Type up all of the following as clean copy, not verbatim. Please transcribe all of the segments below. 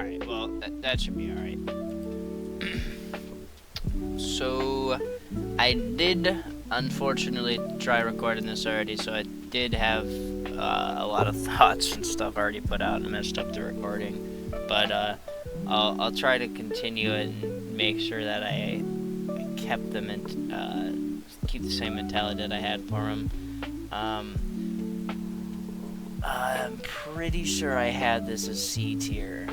Alright, well, that should be alright. So, I did, unfortunately, try recording this already, so I did have a lot of thoughts and stuff already put out and messed up the recording. But, I'll try to continue it and make sure that I kept them in, keep the same mentality that I had for them. I'm pretty sure I had this as C tier.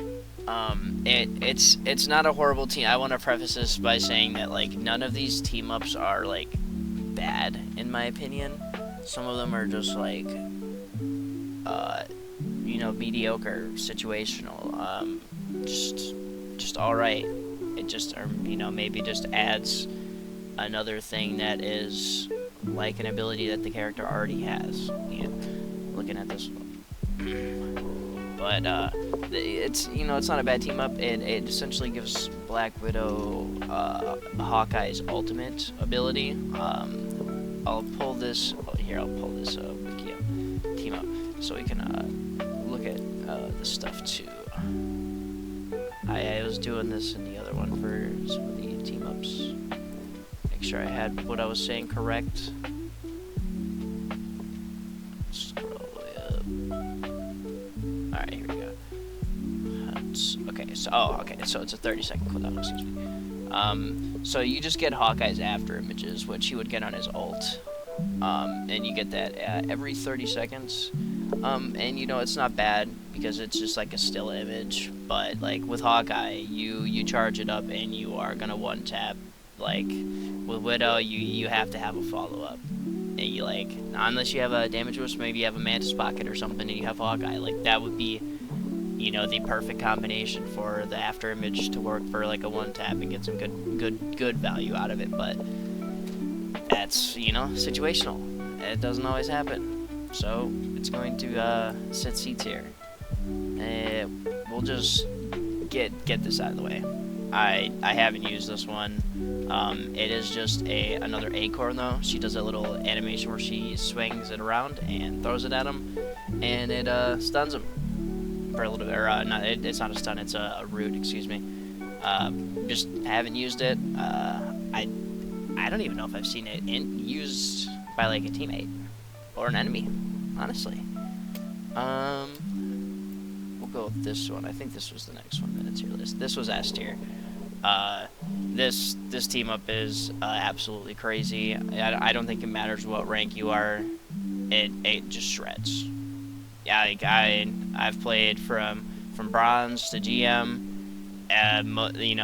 It's not a horrible team. I want to preface this by saying that like none of these team ups are like bad in my opinion. Some of them are just like mediocre, situational, just all right. It just or maybe just adds another thing that is like an ability that the character already has. Looking at this one. But it's it's not a bad team up. It essentially gives Black Widow Hawkeye's ultimate ability. I'll pull this here. I'll pull this wiki up, team up, so we can look at this stuff too. I was doing this in the other one for some of the team ups. Make sure I had what I was saying correct. Alright, here we go. So it's a 30-second cooldown, excuse me. So you just get Hawkeye's after images, which he would get on his ult. And you get that every 30 seconds. And it's not bad because it's just like a still image. But like with Hawkeye, you charge it up and you are gonna one tap. Like with Widow, you have to have a follow up. And you unless you have a damage boost, maybe you have a Mantis Pocket or something, and you have Hawkeye. Like that would be, the perfect combination for the after image to work for like a one tap and get some good value out of it. But that's situational. It doesn't always happen. So it's going to sit C tier. We'll just get this out of the way. I haven't used this one. It is just another acorn though. She does a little animation where she swings it around and throws it at him, and it stuns him for a little bit. Or it's not a stun. It's a root. Excuse me. Just haven't used it. I don't even know if I've seen it used by like a teammate or an enemy. Honestly. We'll go with this one. I think this was the next one in the tier list. This was S tier. This team up is absolutely crazy. I don't think it matters what rank you are. It just shreds. Yeah, like I've played from bronze to GM.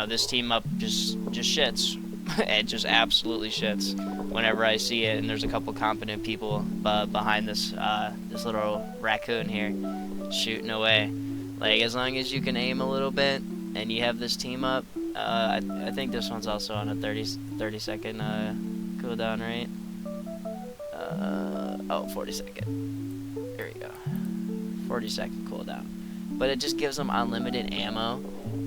This team up just shits. It just absolutely shits whenever I see it. And there's a couple competent people behind this little raccoon here shooting away. Like as long as you can aim a little bit and you have this team up. I think this one's also on a 30 second cooldown, right? 40 second. There we go. 40 second cooldown. But it just gives them unlimited ammo.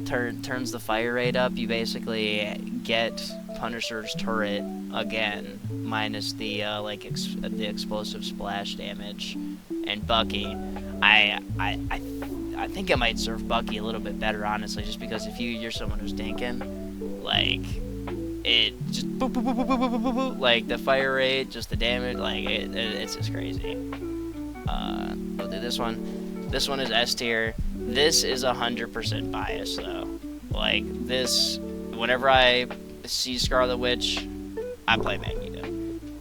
Turns the fire rate up. You basically get Punisher's turret again, minus the the explosive splash damage. And Bucky, I think I might serve Bucky a little bit better, honestly, just because if you're someone who's dinking, like, it just boop, boop, boop, boop, boop, boop, boop, boop, like, the fire rate, just the damage, like, it's just crazy. We'll do this one. This one is S tier. This is 100% bias, though. Like, this, whenever I see Scarlet Witch, I play Magneto.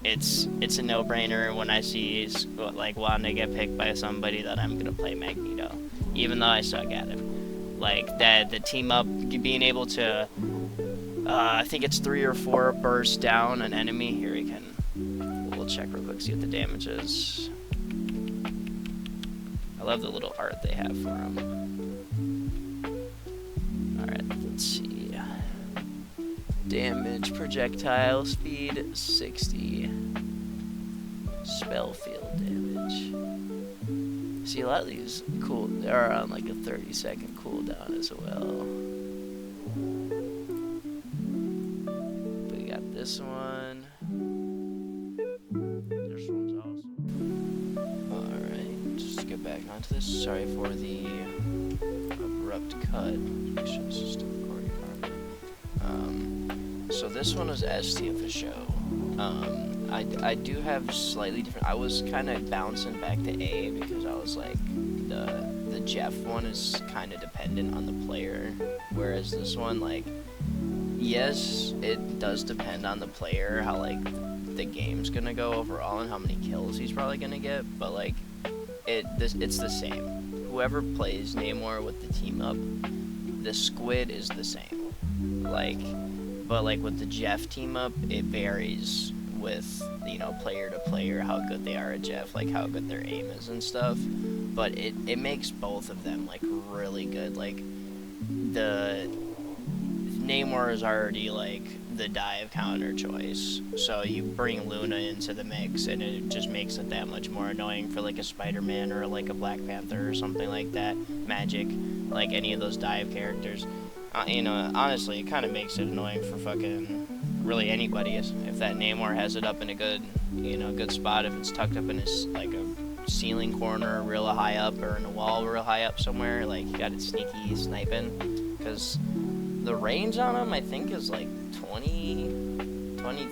It's a no-brainer when I see, like, Wanda get picked by somebody that I'm gonna play Magneto. Even though I suck at him. Like, the team up, being able to, I think it's 3 or 4 burst down an enemy. Here we can, we'll check real quick, see what the damage is. I love the little art they have for him. Alright, let's see. Damage, projectile, speed, 60. Spell field damage. See, a lot of these are on like a 30-second cooldown as well. We got this one. This one's awesome. Alright, just to get back onto this. Sorry for the abrupt cut. Make sure this is still recording properly. So this one is ST of the show. I do have slightly different. I was kind of bouncing back to A because I was like, the Jeff one is kind of dependent on the player, whereas this one, like, yes, it does depend on the player how like the game's gonna go overall and how many kills he's probably gonna get, but like it's the same. Whoever plays Namor with the team up, the squid is the same. Like, but like with the Jeff team up, it varies with, you know, player to player how good they are at Jeff, like how good their aim is and stuff. But it makes both of them like really good. Like the Namor is already like the dive counter choice, so you bring Luna into the mix and it just makes it that much more annoying for like a Spider-Man or like a Black Panther or something like that. Magic, like any of those dive characters. You know, honestly, it kind of makes it annoying for fucking really anybody if that Namor has it up in a good, you know, good spot. If it's tucked up in like a ceiling corner real high up or in a wall real high up somewhere, like you got it sneaky sniping, because the range on them I think is like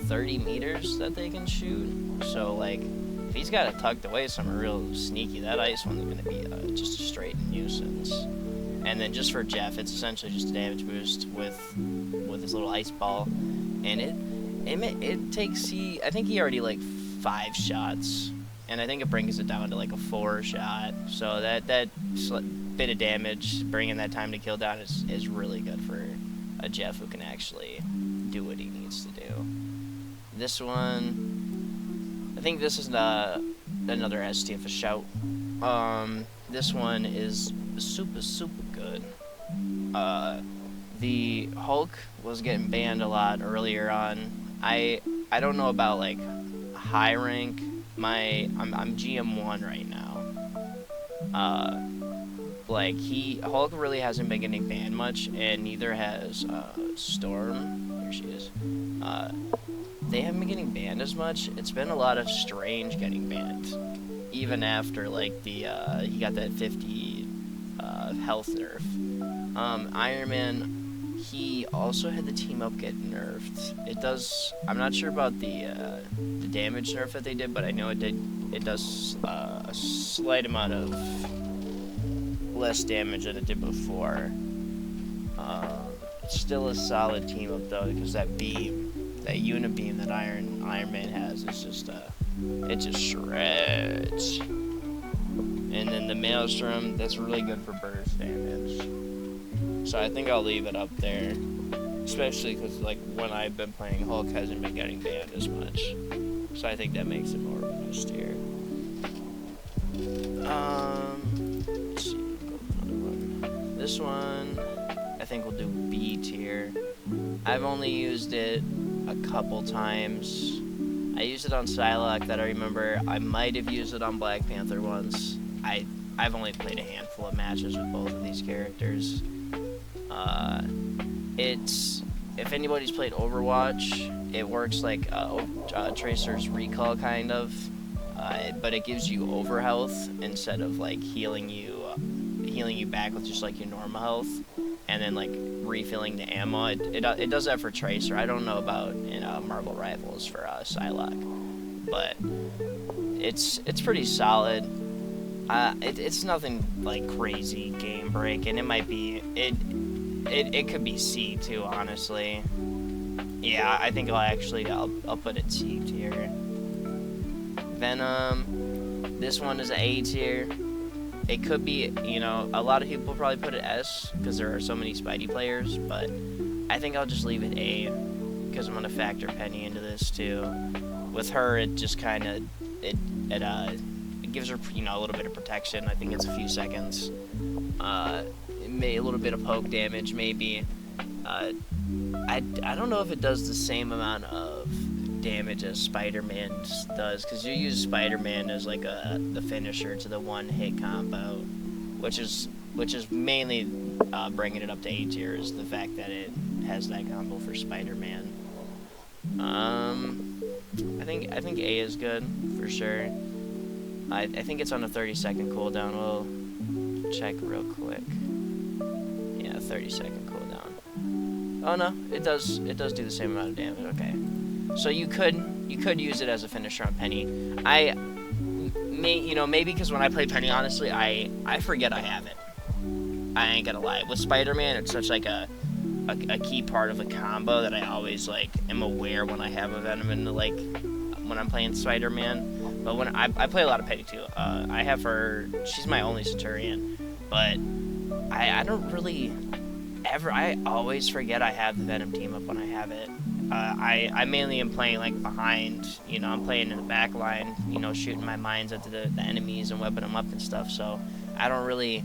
30 meters that they can shoot. So like if he's got it tucked away somewhere real sneaky, that ice one's gonna be just a straight nuisance. And then just for Jeff, it's essentially just a damage boost with his little ice ball, and it takes I think he already like 5 shots, and I think it brings it down to like a 4 shot. So that bit of damage, bringing that time to kill down is really good for a Jeff who can actually do what he needs to do. This one, I think this is another ST for shout. This one is super good. The Hulk was getting banned a lot earlier on. I don't know about like high rank. I'm GM1 right now. Like Hulk really hasn't been getting banned much, and neither has Storm. Here she is. They haven't been getting banned as much. It's been a lot of Strange getting banned, even after like the he got that 50 health nerf. Iron Man, he also had the team up get nerfed. It does. I'm not sure about the damage nerf that they did, but I know it did. It does a slight amount of less damage than it did before. It's still a solid team up though, because that beam, that unit beam that Iron Man has, is just it just shreds. And then the Maelstrom, that's really good for burst damage. So I think I'll leave it up there, especially because like when I've been playing, Hulk hasn't been getting banned as much. So I think that makes it more of a boost tier. Let's see, go with another one. This one, I think we'll do B tier. I've only used it a couple times. I used it on Psylocke that I remember. I might have used it on Black Panther once. I've only played a handful of matches with both of these characters. If anybody's played Overwatch, it works like Tracer's Recall kind of, but it gives you overhealth instead of like healing you back with just like your normal health, and then like refilling the ammo. It does that for Tracer. I don't know about in Marvel Rivals for Psylocke, but it's pretty solid. It's nothing like crazy game break, and it might be it could be C too, honestly. Yeah, I think I'll put it C tier. Venom, this one is an A tier. It could be, you know, a lot of people probably put it S because there are so many Spidey players, but I think I'll just leave it A because I'm gonna factor Penny into this too. With her, it just kind of it gives her, you know, a little bit of protection. I think it's a few seconds. It may a little bit of poke damage, maybe. I don't know if it does the same amount of damage as Spider-Man does, because you use Spider-Man as like the finisher to the one-hit combo, which is mainly bringing it up to A tier, is the fact that it has that combo for Spider-Man. I think A is good for sure. I think it's on a 30-second cooldown. We'll check real quick. Yeah, 30-second cooldown. Oh no, it does do the same amount of damage. Okay, so you could use it as a finisher on Penny. Maybe because when I play Penny, honestly, I forget I have it. I ain't gonna lie. With Spider-Man, it's such like a key part of the combo that I always like am aware when I have a Venom in the, like, when I'm playing Spider-Man. But when I play a lot of Penny too. I have her. She's my only Centurion, but I don't really ever. I always forget I have the Venom team up when I have it. I mainly am playing like behind. I'm playing in the back line. Shooting my mines at the enemies and webbing them up and stuff. So I don't really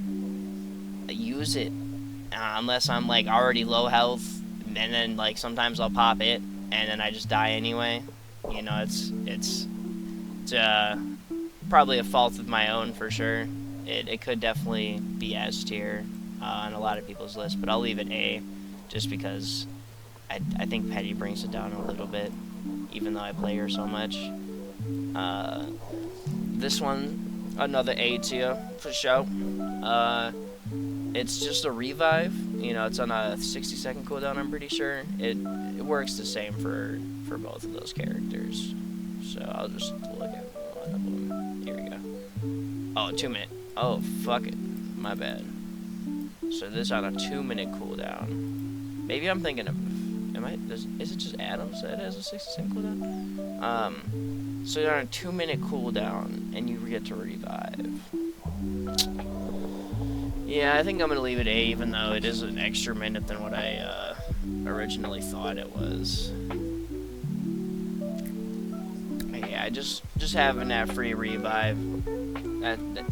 use it unless I'm like already low health, and then like sometimes I'll pop it and then I just die anyway. It's probably a fault of my own for sure. It could definitely be S tier on a lot of people's lists, but I'll leave it A just because I think Petty brings it down a little bit, even though I play her so much. This one, another A tier for sure. It's just a revive. It's on a 60-second cooldown, I'm pretty sure. It works the same for both of those characters. So I'll just look at one of them. Here we go. Oh, 2 minute. Oh, fuck it. My bad. So this on a 2-minute cooldown. Maybe I'm thinking of... Is it just Adams that has a 60-second cooldown? So you're on a 2-minute cooldown, and you get to revive. Yeah, I think I'm gonna leave it A, even though it is an extra minute than what I originally thought it was. Yeah, just having that free revive,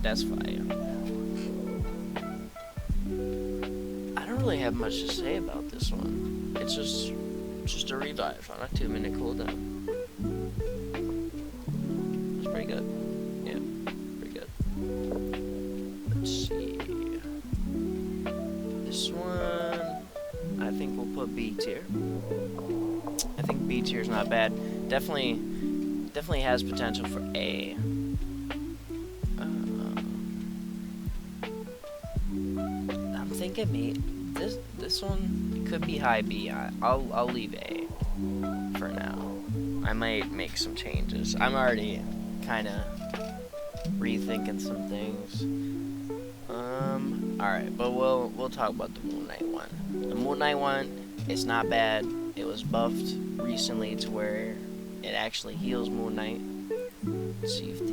that's fine. I don't really have much to say about this one. It's just a revive on a 2-minute cooldown. It's pretty good. Yeah, pretty good. Let's see. This one, I think we'll put B tier. I think B tier is not bad. Definitely has potential for A. I'm thinking maybe this one could be high B. I'll leave A for now. I might make some changes. I'm already kind of rethinking some things. Alright, but we'll talk about the Moon Knight one. The Moon Knight one, it's not bad. It was buffed recently to where it actually heals Moon Knight. Let's see if I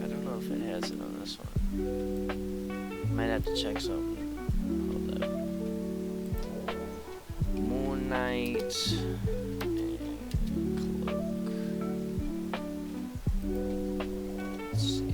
don't know if it has it on this one. Might have to check something. Hold up. Moon Knight and Cloak. Let's see.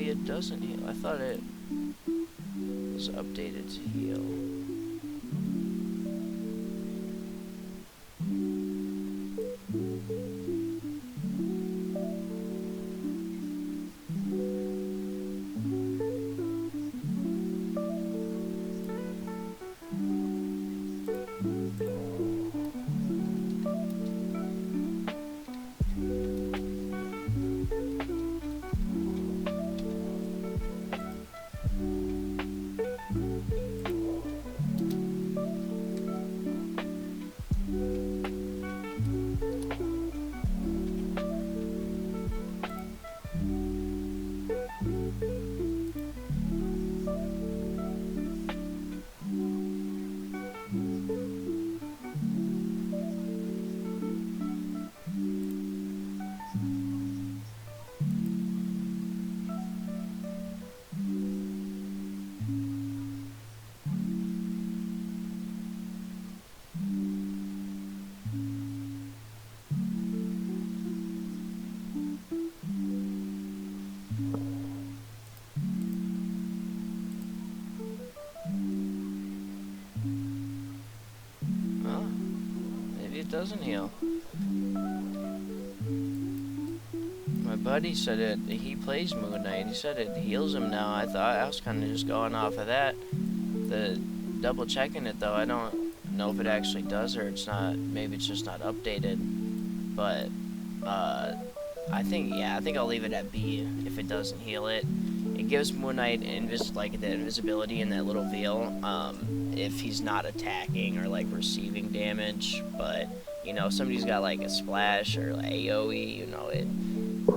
It doesn't heal. I thought it was updated to heal. Oh, maybe it doesn't heal. My buddy said it. He plays Moon Knight. He said it heals him now. I thought I was kind of just going off of that. The double checking it though, I don't know if it actually does or it's not. Maybe it's just not updated. But I think I'll leave it at B if it doesn't heal it. It gives Moon Knight like the invisibility and that little veil if he's not attacking or like receiving damage. But you know, if somebody's got like a splash or like AOE, you know,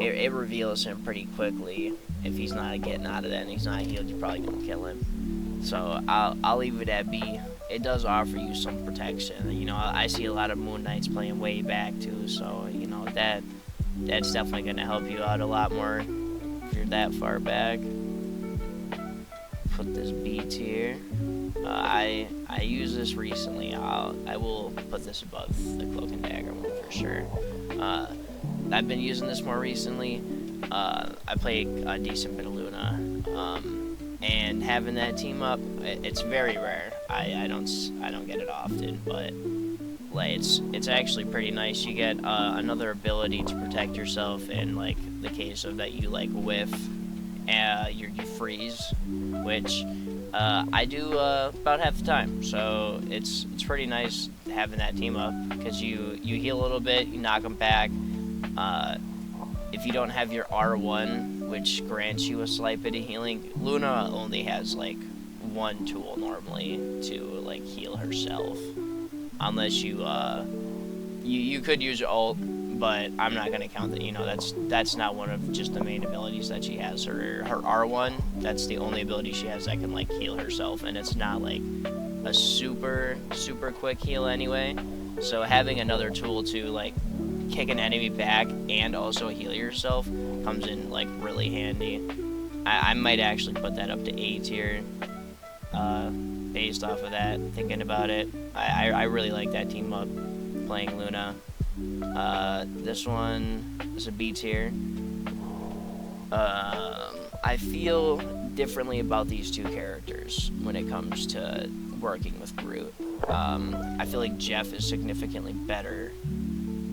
it reveals him pretty quickly. If he's not getting out of that and he's not healed, you're probably gonna kill him. So I'll leave it at B. It does offer you some protection. You know, I see a lot of Moon Knights playing way back too, so you know that's definitely gonna help you out a lot more if you're that far back. Put this B tier. I use this recently. I will put this above the Cloak and Dagger one for sure. I've been using this more recently. I play a decent bit of Luna, and having that team up, it's very rare. I don't get it often, but like it's actually pretty nice. You get another ability to protect yourself in like the case of that you like whiff, you freeze, which I do about half the time. So it's pretty nice having that team up because you heal a little bit, you knock them back. If you don't have your R1, which grants you a slight bit of healing, Luna only has like one tool normally to like heal herself, unless you could use your ult, but I'm not gonna count that. You know, that's not one of just the main abilities that she has. Her R1, that's the only ability she has that can like heal herself, and it's not like a super quick heal anyway. So having another tool to like kick an enemy back and also heal yourself comes in like really handy. I might actually put that up to A tier based off of that, thinking about it. I really like that team up playing Luna. This one is a B tier. I feel differently about these two characters when it comes to working with Groot. I feel like Jeff is significantly better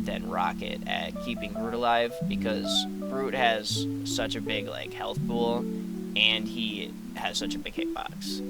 than Rocket at keeping Groot alive because Groot has such a big like health pool and he has such a big hitbox.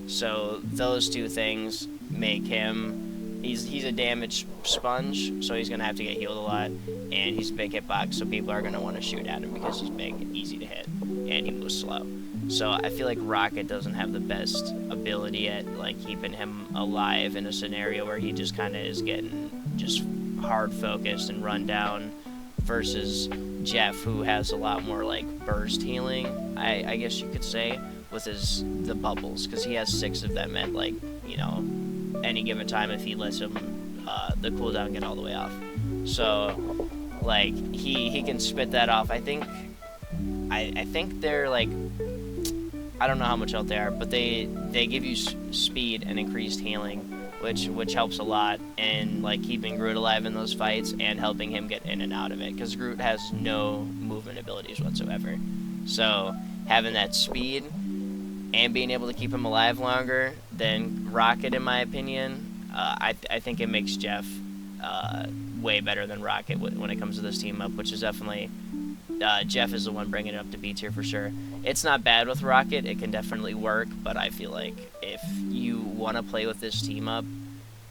So those two things make him he's a damage sponge, so he's gonna have to get healed a lot, and he's a big hitbox, so people are gonna want to shoot at him because he's big and easy to hit, and he moves slow. So I feel like Rocket doesn't have the best ability at like keeping him alive in a scenario where he just kind of is getting just hard focused and run down, versus Jeff, who has a lot more like burst healing, I guess you could say, with the bubbles, because he has 6 of them at like, you know, any given time if he lets him the cooldown get all the way off. So like he can spit that off. I think they're like, I don't know how much out they are, but they give you speed and increased healing, which helps a lot in like keeping Groot alive in those fights and helping him get in and out of it, because Groot has no movement abilities whatsoever. So having that speed and being able to keep him alive longer than Rocket, in my opinion, I think it makes Jeff way better than Rocket when it comes to this team up, which is definitely Jeff is the one bringing it up to B tier for sure. It's not bad with Rocket, it can definitely work, but I feel like if you want to play with this team up,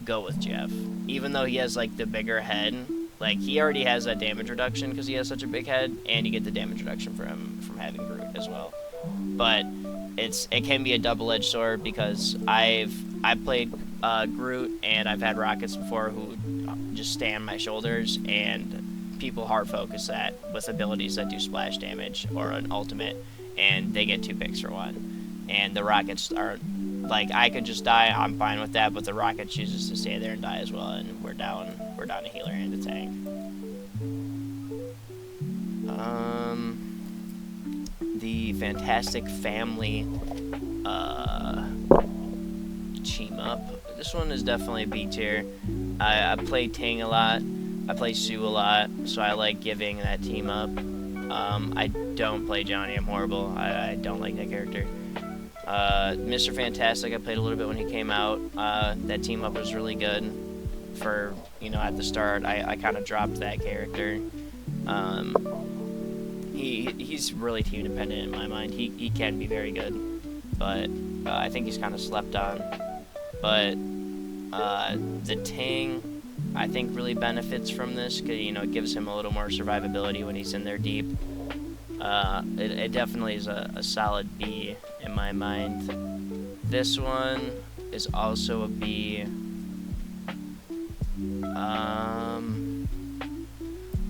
go with Jeff. Even though he has like the bigger head, like he already has that damage reduction because he has such a big head, and you get the damage reduction from having Groot as well. But it can be a double-edged sword, because I've played Groot and I've had Rockets before who just stay on my shoulders, and people hard focus that with abilities that do splash damage or an ultimate, and they get 2 picks for 1. And the Rockets are like, I could just die, I'm fine with that, but the Rocket chooses to stay there and die as well, and we're down a healer and a tank. The Fantastic Family team up. This one is definitely B tier. I play Ting a lot. I play Sue a lot, so I like giving that team up. I don't play Johnny. I'm horrible. I don't like that character. Mr. Fantastic, I played a little bit when he came out. That team up was really good for, at the start. I kind of dropped that character. He's really team dependent in my mind. He can be very good, but I think he's kind of slept on. But the Tang, I think, really benefits from this because it gives him a little more survivability when he's in there deep. It definitely is a solid B in my mind. This one is also a B.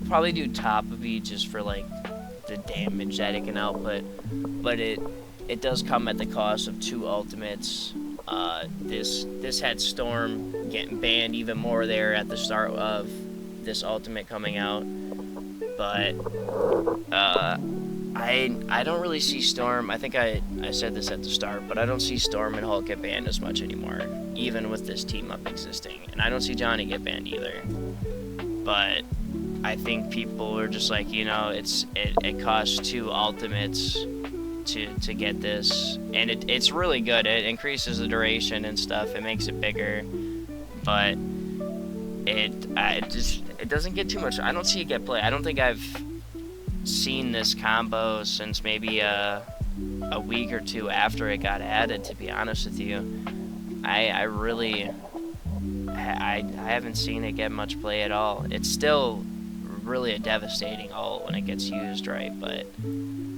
Probably do top of B just for like the damage that it can output, but it does come at the cost of 2 ultimates. This had Storm getting banned even more there at the start of this ultimate coming out, but I don't really see Storm. I think I said this at the start, but I don't see Storm and Hulk get banned as much anymore, even with this team up existing, and I don't see Johnny get banned either. But I think people are just like, it costs 2 ultimates to get this, and it's really good. It increases the duration and stuff. It makes it bigger, but it doesn't get too much. I don't see it get play. I don't think I've seen this combo since maybe a week or 2 after it got added, to be honest with you. I really I haven't seen it get much play at all. It's still really a devastating ult when it gets used right, but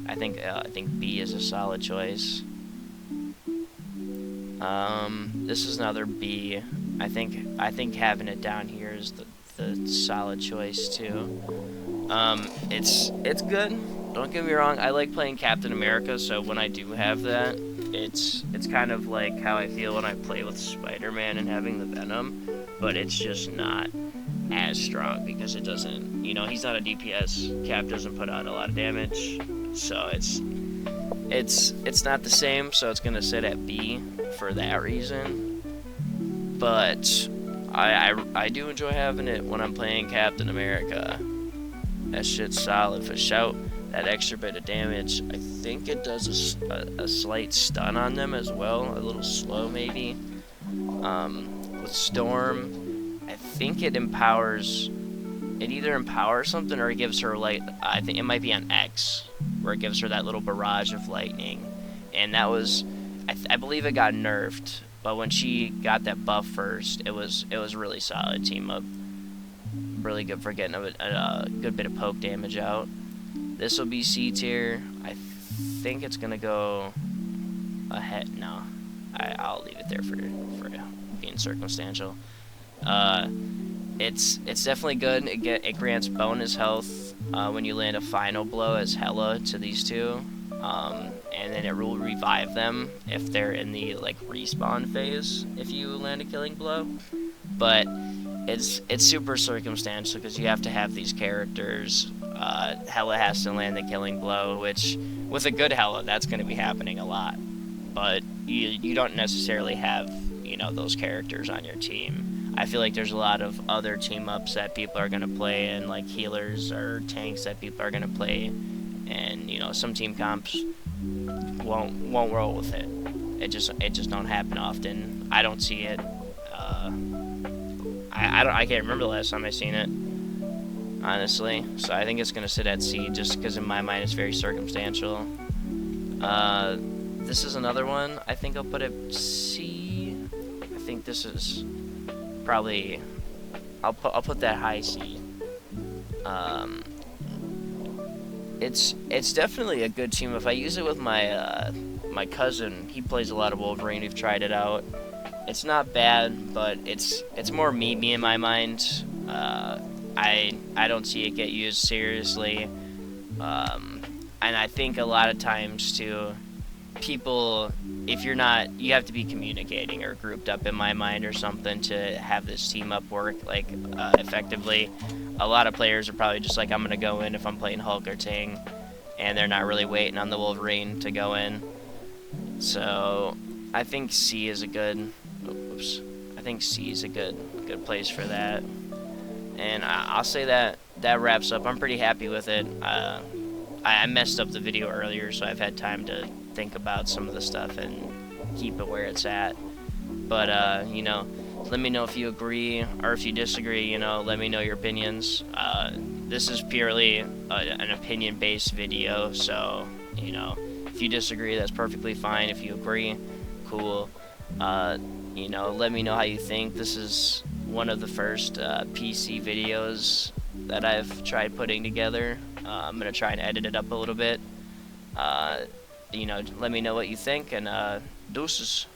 I think B is a solid choice. This is another B. I think having it down here is the solid choice too. It's good. Don't get me wrong. I like playing Captain America, so when I do have that, it's kind of like how I feel when I play with Spider-Man and having the Venom, but it's just not as strong because it doesn't, he's not a DPS. Cap doesn't put out a lot of damage, so it's not the same. So it's gonna sit at B for that reason. But I do enjoy having it when I'm playing Captain America. That shit's solid for shout. That extra bit of damage. I think it does a slight stun on them as well, a little slow maybe. With Storm, I think it empowers. It either empowers something or it gives her light. I think it might be on X, where it gives her that little barrage of lightning, and that was, I believe it got nerfed. But when she got that buff first, it was really solid team up. Really good for getting a good bit of poke damage out. This will be C tier. I think it's gonna go ahead. No, I'll leave it there for being circumstantial. It's definitely good. It grants bonus health when you land a final blow as Hela to these two, and then it will revive them if they're in the respawn phase if you land a killing blow. But it's super circumstantial because you have to have these characters. Hela has to land the killing blow, which with a good Hela, that's going to be happening a lot. But you don't necessarily have those characters on your team. I feel like there's a lot of other team ups that people are going to play, and like healers or tanks that people are going to play, and some team comps won't roll with it. It just don't happen often. I don't see it. I can't remember the last time I seen it, honestly. So I think it's gonna sit at C just because in my mind it's very circumstantial. This is another one. I think I'll put it C. I think this is probably. I'll put that high C. It's definitely a good team. If I use it with my my cousin, he plays a lot of Wolverine. We've tried it out. It's not bad, but it's more me in my mind. I don't see it get used seriously, and I think a lot of times too, people, if you're not, you have to be communicating or grouped up in my mind or something to have this team up work effectively. A lot of players are probably just like, I'm gonna go in if I'm playing Hulk or Ting, and they're not really waiting on the Wolverine to go in. So I think C is a good. I think C is a good place for that, and I'll say that wraps up. I'm pretty happy with it. I messed up the video earlier, so I've had time to think about some of the stuff and keep it where it's at. But you know, let me know if you agree or if you disagree. You know, let me know your opinions. This is purely an opinion-based video, so you know, if you disagree, that's perfectly fine. If you agree, cool. You know, let me know how you think. This is one of the first PC videos that I've tried putting together. I'm gonna try and edit it up a little bit. You know, let me know what you think, and deuces.